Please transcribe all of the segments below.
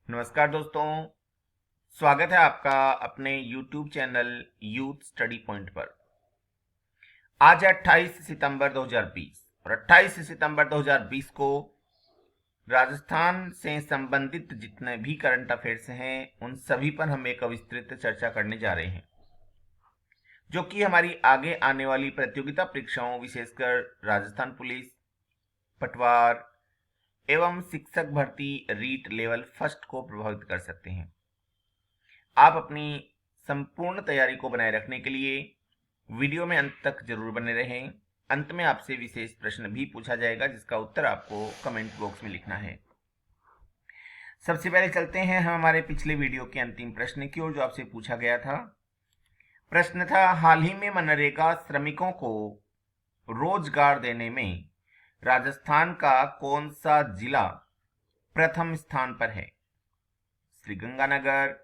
नमस्कार दोस्तों, स्वागत है आपका अपने YouTube channel youth study point पर। आज है 28 सितंबर 2020 और 28 सितंबर 2020 को राजस्थान से संबंधित जितने भी करंट अफेयर्स हैं उन सभी पर हम एक विस्तृत चर्चा करने जा रहे हैं, जो कि हमारी आगे आने वाली प्रतियोगिता परीक्षाओं, विशेषकर राजस्थान पुलिस, पटवार एवं शिक्षक भर्ती रीट लेवल फर्स्ट को प्रभावित कर सकते हैं। आप अपनी संपूर्ण तैयारी को बनाए रखने के लिए वीडियो में अंत तक जरूर बने रहें। अंत में आपसे विशेष प्रश्न भी पूछा जाएगा, जिसका उत्तर आपको कमेंट बॉक्स में लिखना है। सबसे पहले चलते हैं हम हमारे पिछले वीडियो के अंतिम प्रश्न की ओर, जो आपसे पूछा गया था। प्रश्न था, हाल ही में मनरेगा श्रमिकों को रोजगार देने में राजस्थान का कौन सा जिला प्रथम स्थान पर है? श्रीगंगानगर,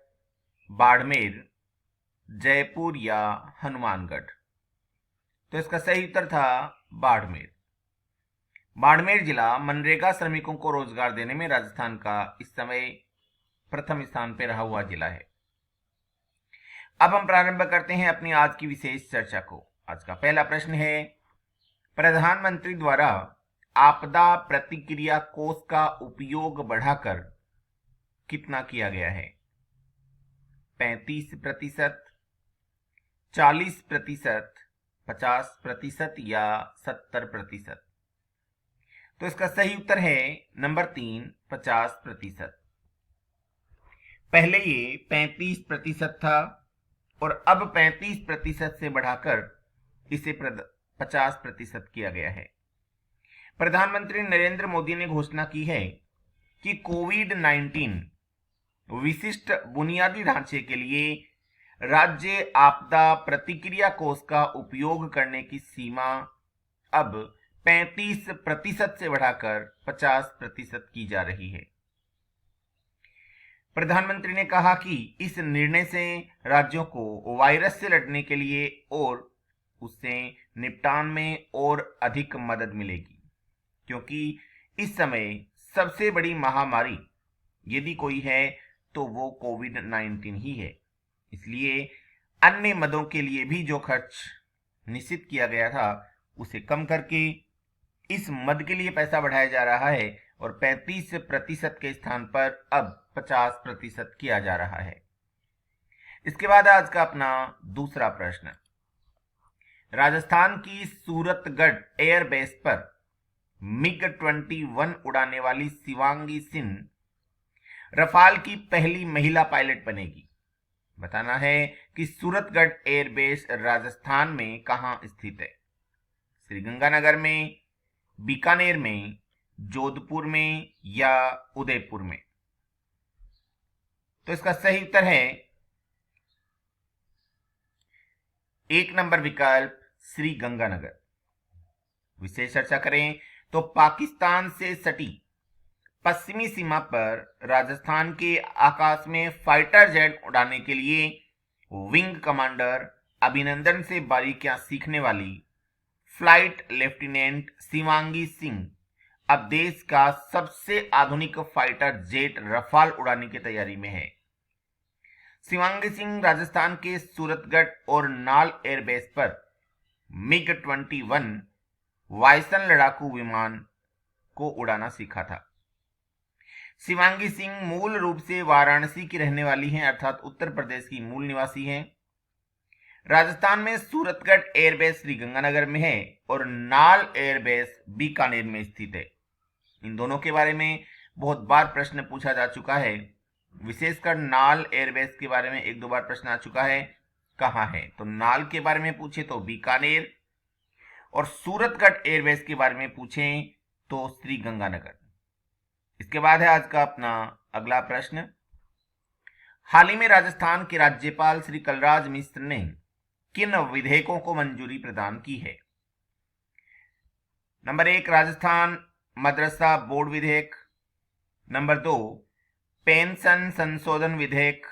बाड़मेर, जयपुर या हनुमानगढ़? तो इसका सही उत्तर था बाड़मेर। बाड़मेर जिला मनरेगा श्रमिकों को रोजगार देने में राजस्थान का इस समय प्रथम स्थान पर रहा हुआ जिला है। अब हम प्रारंभ करते हैं अपनी आज की विशेष चर्चा को। आज का पहला प्रश्न है, प्रधानमंत्री द्वारा आपदा प्रतिक्रिया कोष का उपयोग बढ़ाकर कितना किया गया है? 35%, 40%, 50% या 70%? तो इसका सही उत्तर है नंबर 3, 50%। पहले ये 35% था और अब 35% से बढ़ाकर इसे 50% किया गया है। प्रधानमंत्री नरेंद्र मोदी ने घोषणा की है कि कोविड-19 विशिष्ट बुनियादी ढांचे के लिए राज्य आपदा प्रतिक्रिया कोष का उपयोग करने की सीमा अब 35% से बढ़ाकर 50% की जा रही है। प्रधानमंत्री ने कहा कि इस निर्णय से राज्यों को वायरस से लड़ने के लिए और उससे निपटान में और अधिक मदद मिलेगी, क्योंकि इस समय सबसे बड़ी महामारी यदि कोई है तो वो कोविड-19 ही है। इसलिए अन्य मदों के लिए भी जो खर्च निश्चित किया गया था उसे कम करके इस मद के लिए पैसा बढ़ाया जा रहा है और 35% के स्थान पर अब 50% किया जा रहा है। इसके बाद आज का अपना दूसरा प्रश्न, राजस्थान की सूरतगढ़ एयरबेस पर MiG-21 उड़ाने वाली शिवांगी सिंह रफाल की पहली महिला पायलट बनेगी। बताना है कि सूरतगढ़ एयरबेस राजस्थान में कहां स्थित है? श्रीगंगानगर में, बीकानेर में, जोधपुर में या उदयपुर में? तो इसका सही उत्तर है 1 नंबर विकल्प, श्रीगंगानगर। विशेष चर्चा करें तो पाकिस्तान से सटी पश्चिमी सीमा पर राजस्थान के आकाश में फाइटर जेट उड़ाने के लिए विंग कमांडर अभिनंदन से बारीकियां सीखने वाली फ्लाइट लेफ्टिनेंट शिवांगी सिंह अब देश का सबसे आधुनिक फाइटर जेट रफाल उड़ाने की तैयारी में है। शिवांगी सिंह राजस्थान के सूरतगढ़ और नाल एयरबेस पर MiG-21 वायसन लड़ाकू विमान को उड़ाना सीखा था। शिवांगी सिंह मूल रूप से वाराणसी की रहने वाली हैं, अर्थात उत्तर प्रदेश की मूल निवासी हैं। राजस्थान में सूरतगढ़ एयरबेस श्रीगंगानगर में है और नाल एयरबेस बीकानेर में स्थित है। इन दोनों के बारे में बहुत बार प्रश्न पूछा जा चुका है। विशेषकर नाल एयरबेस के बारे में 1-2 बार प्रश्न आ चुका है, कहाँ है? तो नाल के बारे में पूछे तो बीकानेर, और सूरतगढ़ एयरबेस के बारे में पूछें तो श्रीगंगानगर। इसके बाद है आज का अपना अगला प्रश्न, हाल ही में राजस्थान के राज्यपाल श्री कलराज मिश्र ने किन विधेयकों को मंजूरी प्रदान की है? नंबर 1, राजस्थान मदरसा बोर्ड विधेयक। नंबर 2, पेंशन संशोधन विधेयक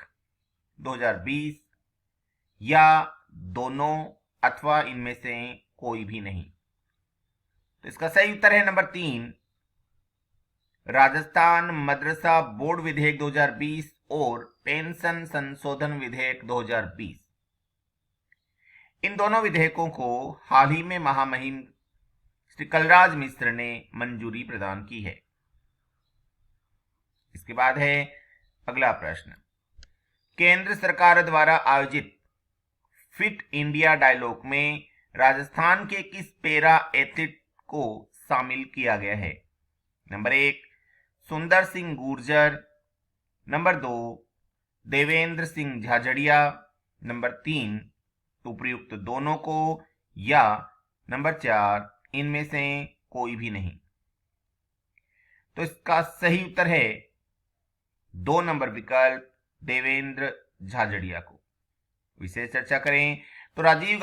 2020, या दोनों अथवा इनमें से कोई भी नहीं? तो इसका सही उत्तर है नंबर 3, राजस्थान मदरसा बोर्ड विधेयक 2020 और पेंशन संशोधन विधेयक 2020। इन दोनों विधेयकों को हाल ही में महामहिम श्री कलराज मिश्र ने मंजूरी प्रदान की है। इसके बाद है अगला प्रश्न, केंद्र सरकार द्वारा आयोजित फिट इंडिया डायलॉग में राजस्थान के किस पैरा एथलीट को शामिल किया गया है? नंबर 1 सुंदर सिंह गुर्जर, नंबर 2 देवेंद्र सिंह झाझड़िया, नंबर 3 उपयुक्त दोनों को, या नंबर 4 इनमें से कोई भी नहीं। तो इसका सही उत्तर है 2 नंबर विकल्प देवेंद्र झाझड़िया को। विशेष चर्चा करें तो राजीव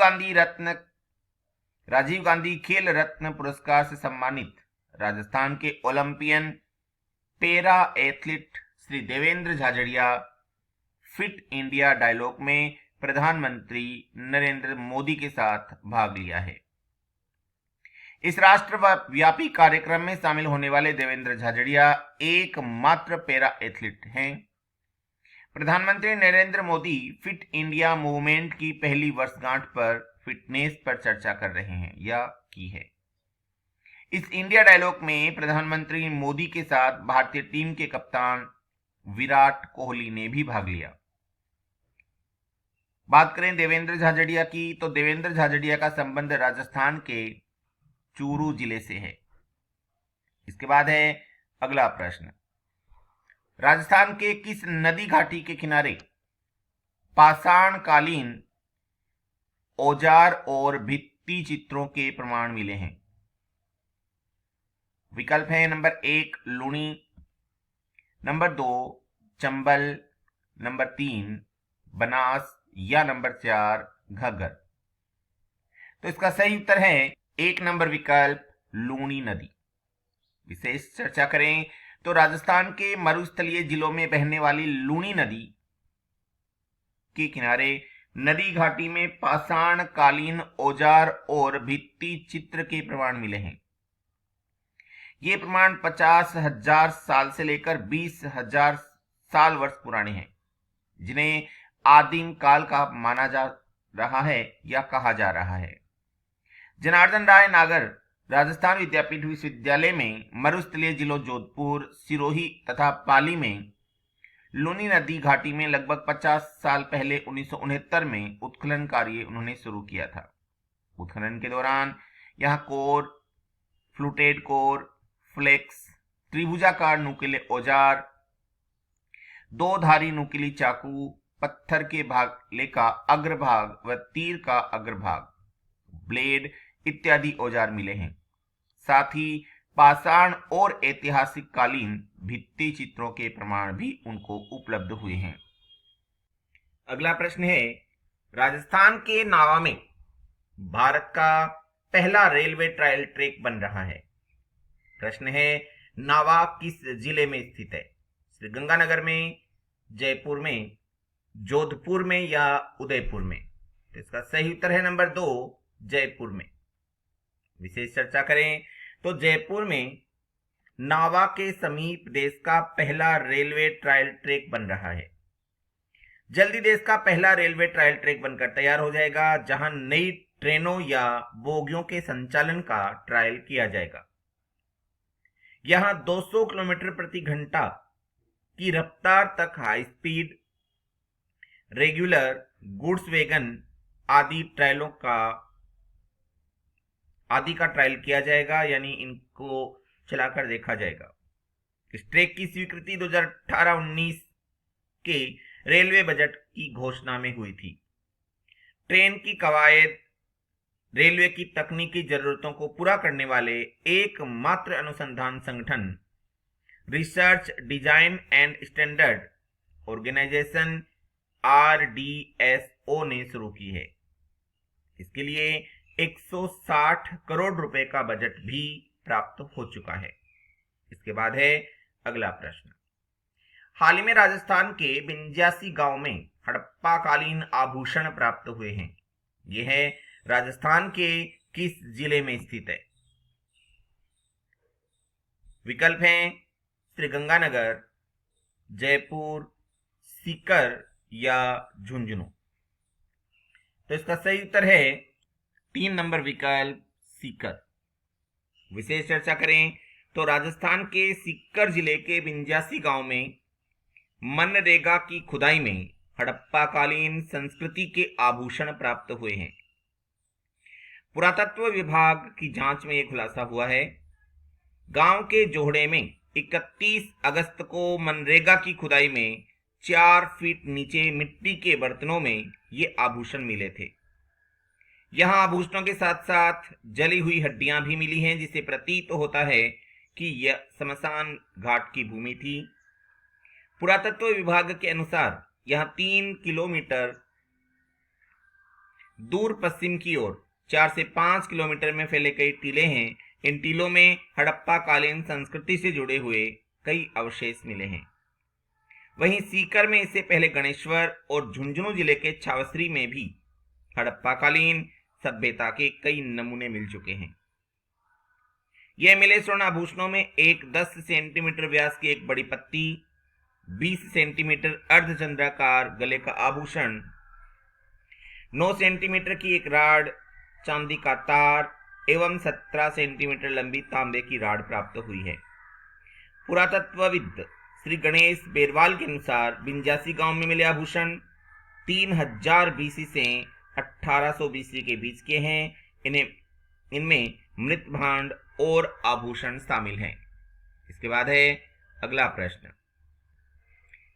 गांधी खेल रत्न पुरस्कार से सम्मानित राजस्थान के Olympian para athlete Shri Devendra Jhajharia fit India dialogue में प्रधानमंत्री नरेंद्र मोदी के साथ भाग लिया है। इस राष्ट्रव्यापी कार्यक्रम में शामिल होने वाले देवेंद्र झाझड़िया एकमात्र पैरा एथलीट हैं। प्रधानमंत्री Narendra Modi fit India movement की पहली वर्षगांठ पर फिटनेस पर चर्चा कर रहे हैं या की है। इस इंडिया डायलॉग में प्रधानमंत्री मोदी के साथ भारतीय टीम के कप्तान विराट कोहली ने भी भाग लिया। बात करें देवेंद्र झाझड़िया की, तो देवेंद्र झाझड़िया का संबंध राजस्थान के चूरू जिले से है। इसके बाद है अगला प्रश्न, राजस्थान के किस नदी घाटी के किनारे पाषाणकालीन औजार और भित्ति चित्रों के प्रमाण मिले हैं? विकल्प है number 1 Luni, number 2 Chambal, number 3 Banas, या नंबर 4 घग्गर। तो इसका सही उत्तर है 1 नंबर विकल्प लूणी नदी। विशेष चर्चा करें तो राजस्थान के मरुस्थलीय जिलों में बहने वाली लूणी नदी के किनारे नदी घाटी में पाषाणकालीन औजार और भित्ति चित्र के प्रमाण मिले हैं। ये प्रमाण 50,000 साल से लेकर 20,000 साल वर्ष पुराने हैं, जिन्हें आदिम काल का माना जा रहा है या कहा जा रहा है। जनार्दन राय नागर राजस्थान विद्यापीठ विश्वविद्यालय में मरुस्थलीय जिलों जोधपुर, सिरोही तथा पाली में लूनी नदी घाटी में लगभग 50 साल पहले 1969 में उत्खनन कार्य उन्होंने शुरू किया था। उत्खनन के दौरान यहाँ कोर, फ्लूटेड कोर, फ्लेक्स, त्रिभुजाकार नुकीले औजार, 2 धारी नुकीली चाकू, पत्थर के भाले का अग्रभाग व तीर का अग्रभाग, ब्लेड इत्यादि औजार मिले हैं। साथ ही पाषाण और ऐतिहासिक कालीन भित्ति चित्रों के प्रमाण भी उनको उपलब्ध हुए हैं। अगला प्रश्न है, राजस्थान के नावा में भारत का पहला रेलवे ट्रायल ट्रैक बन रहा है। प्रश्न है, नावा किस जिले में स्थित है? श्रीगंगानगर में, जयपुर में, जोधपुर में या उदयपुर में? तो इसका सही उत्तर है नंबर 2 जयपुर में। विशेष चर्चा करें तो जयपुर में नावा के समीप देश का पहला रेलवे ट्रायल ट्रैक बन रहा है। जल्दी देश का पहला रेलवे ट्रायल ट्रैक बनकर तैयार हो जाएगा, जहां नई ट्रेनों या बोगियों के संचालन का ट्रायल किया जाएगा। यहां 200 किलोमीटर प्रति घंटा की रफ्तार तक high speed, regular, goods wagon आदि का ट्रायल किया जाएगा, यानी इनको चलाकर देखा जाएगा। इस ट्रैक की स्वीकृति 2018-19 के रेलवे बजट की घोषणा में हुई थी। ट्रेन की कवायद रेलवे की तकनीकी जरूरतों को पूरा करने वाले एकमात्र अनुसंधान संगठन research design and standard organisation RDSO ने शुरू की है। इसके लिए 160 करोड़ रुपए का बजट भी प्राप्त हो चुका है। इसके बाद है अगला प्रश्न, हाल ही में राजस्थान के विंध्यासी गांव में हड़प्पा कालीन आभूषण प्राप्त हुए हैं। यह है राजस्थान के किस जिले में स्थित है? विकल्प हैं श्रीगंगानगर, जयपुर, सीकर या झुंझुनू? तो इसका सही उत्तर है 3 नंबर विकल्प सीकर। विशेष चर्चा करें तो राजस्थान के सीकर जिले के 85 गांव में मनरेगा की खुदाई में हड़प्पा कालीन संस्कृति के आभूषण प्राप्त हुए हैं। पुरातत्व विभाग की जांच में यह खुलासा हुआ है। गांव के जोहड़े में 31 अगस्त को मनरेगा की खुदाई में 4 फीट नीचे मिट्टी के बर्तनों में ये आभूषण मिले थे। यहां आभूषणों के साथ साथ जली हुई हड्डियां भी मिली हैं, जिससे प्रतीत होता है कि यह शमशान घाट की भूमि थी। पुरातत्व विभाग के अनुसार यहां 3 किलोमीटर दूर पश्चिम की ओर 4 से 5 किलोमीटर में फैले कई टीले हैं। इन टीलों में हड़प्पा कालीन संस्कृति से जुड़े हुए कई अवशेष मिले हैं। वहीं सीकर में इससे पहले गणेश्वर और झुंझुनू जिले के छावसरी में भी हड़प्पा कालीन सभ्यता के कई नमूने मिल चुके हैं। यह मिले स्वर्ण आभूषणों में एक 10 सेंटीमीटर व्यास की एक बड़ी पत्ती, 20 सेंटीमीटर अर्धचंद्राकार गले का आभूषण, 9 सेंटीमीटर की एक राड चांदी का तार एवं 17 सेंटीमीटर लंबी तांबे की राड प्राप्त हुई है। पुरातत्वविद श्री गणेश बेरवाल के अनुसार 85 गांव में मिले आभूषण 3000 बीसी से 1800 बीसी के बीच के हैं। इनमें मृत भांड और आभूषण शामिल हैं। इसके बाद है अगला प्रश्न।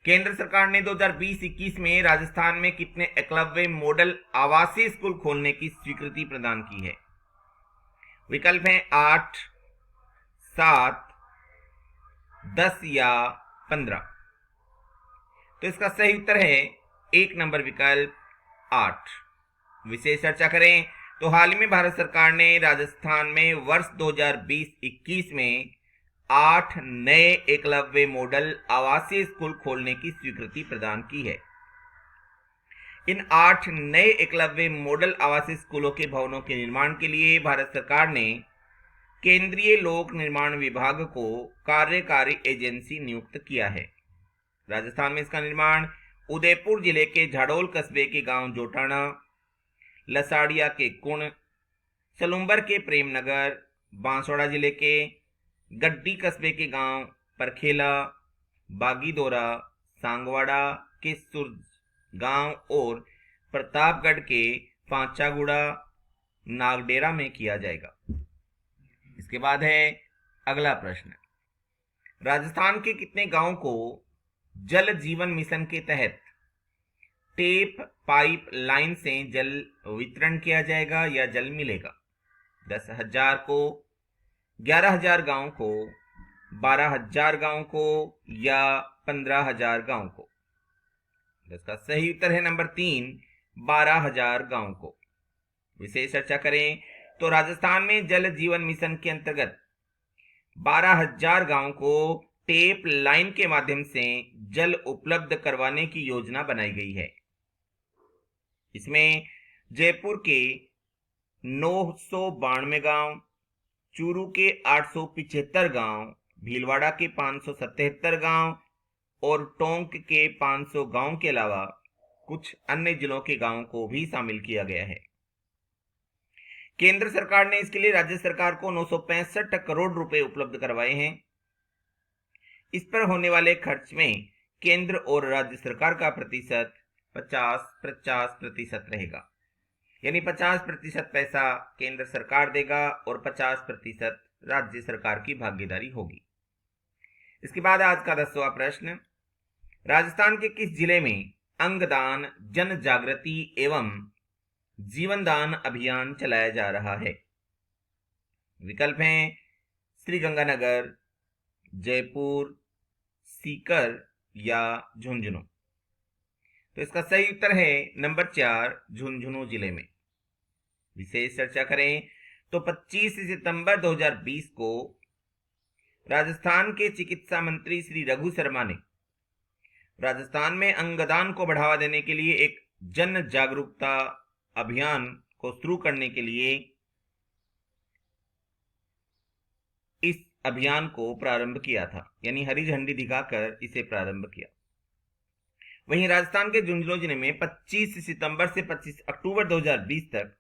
केंद्र सरकार ने 2020-21 में राजस्थान में कितने एकलव्य मॉडल आवासीय स्कूल खोलने की स्वीकृति प्रदान की है? विकल्प हैं 8, 7, 10 या 15। तो इसका सही उत्तर है 1 नंबर विकल्प 8। विशेष चर्चा करें तो हाल ही में भारत सरकार ने राजस्थान में वर्ष 2020-21 में 8 नए एकलव्य मॉडल आवासीय स्कूल खोलने की स्वीकृति प्रदान की है। इन 8 नए एकलव्य मॉडल आवासीय स्कूलों के भवनों के निर्माण के लिए भारत सरकार ने केंद्रीय लोक निर्माण विभाग को कार्यकारी एजेंसी नियुक्त किया है। राजस्थान में इसका निर्माण उदयपुर जिले के झाडोल कस्बे के गांव जोटाना, लसाड़िया के कुण, सलुंबर के प्रेमनगर, बांसवाड़ा जिले के गड्डी कस्बे के गांव परखेला, बागीदोरा, सांगवाड़ा के सुरज गांव और प्रतापगढ़ के पांचागुड़ा नागडेरा में किया जाएगा। इसके बाद है अगला प्रश्न। राजस्थान के कितने गांवों को जल जीवन मिशन के तहत टेप पाइप लाइन से जल वितरण किया जाएगा या जल मिलेगा? 10,000 को, 11,000 गांव को, 12,000 गांव को या 15,000 गांव को? इसका सही उत्तर है नंबर 3, 12,000 गांव को। विशेष चर्चा करें तो राजस्थान में जल जीवन मिशन के अंतर्गत 12,000 गांव को टेप लाइन के माध्यम से जल उपलब्ध करवाने की योजना बनाई गई है। इसमें जयपुर के 992 गांव, चूरू के 875 गांव, भीलवाड़ा के 577 गांव और टोंक के 500 गांव के अलावा कुछ अन्य जिलों के गांवों को भी शामिल किया गया है। केंद्र सरकार ने इसके लिए राज्य सरकार को 965 करोड़ रुपए उपलब्ध करवाए हैं। इस पर होने वाले खर्च में केंद्र और राज्य सरकार का प्रतिशत 50-50% रहेगा, यानी 50% पैसा केंद्र सरकार देगा और 50% राज्य सरकार की भागीदारी होगी। इसके बाद आज का 10वां प्रश्न। राजस्थान के किस जिले में अंगदान जन जागृति एवं जीवनदान अभियान चलाया जा रहा है? विकल्प हैं श्रीगंगानगर, जयपुर, सीकर या झुंझुनू। तो इसका सही उत्तर है नंबर 4, झुंझुनू जिले में। विशेष चर्चा करें तो 25 सितंबर 2020 को राजस्थान के चिकित्सा मंत्री श्री रघु शर्मा ने राजस्थान में अंगदान को बढ़ावा देने के लिए एक जन जागरूकता अभियान को शुरू करने के लिए इस अभियान को प्रारंभ किया था, यानी हरी झंडी दिखाकर इसे प्रारंभ किया। वहीं राजस्थान के झुंझुनू जिले में 25 सितंबर से 25 अक्टूबर 2020 तक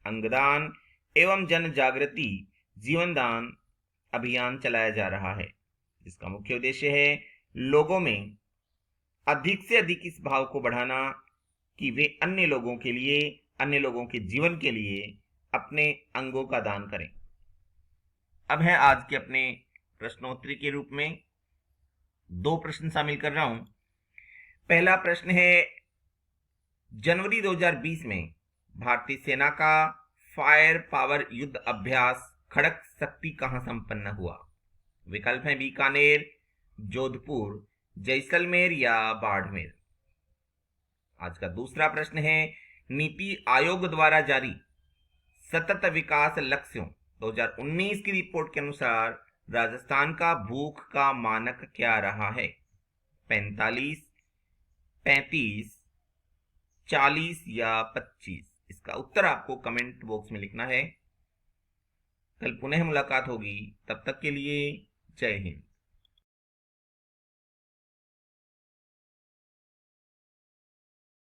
अंगदान एवं जन जागृति जीवन दान अभियान चलाया जा रहा है, जिसका मुख्य उद्देश्य है लोगों में अधिक से अधिक इस भाव को बढ़ाना कि वे अन्य लोगों के लिए, अन्य लोगों के जीवन के लिए अपने अंगों का दान करें। अब है आज के अपने प्रश्नोत्तरी के रूप में 2 प्रश्न शामिल कर रहा हूं। पहला प्रश्न है, जनवरी 2020 में भारतीय सेना का फायर पावर युद्ध अभ्यास खड़क शक्ति कहां संपन्न हुआ? विकल्प है बीकानेर, जोधपुर, जैसलमेर या बाड़मेर। आज का दूसरा प्रश्न है, नीति आयोग द्वारा जारी सतत विकास लक्ष्यों 2019 की रिपोर्ट के अनुसार राजस्थान का भूख का मानक क्या रहा है? 45, 35, 40 या 25? इसका उत्तर आपको कमेंट बॉक्स में लिखना है। कल पुनः मुलाकात होगी, तब तक के लिए जय हिंद।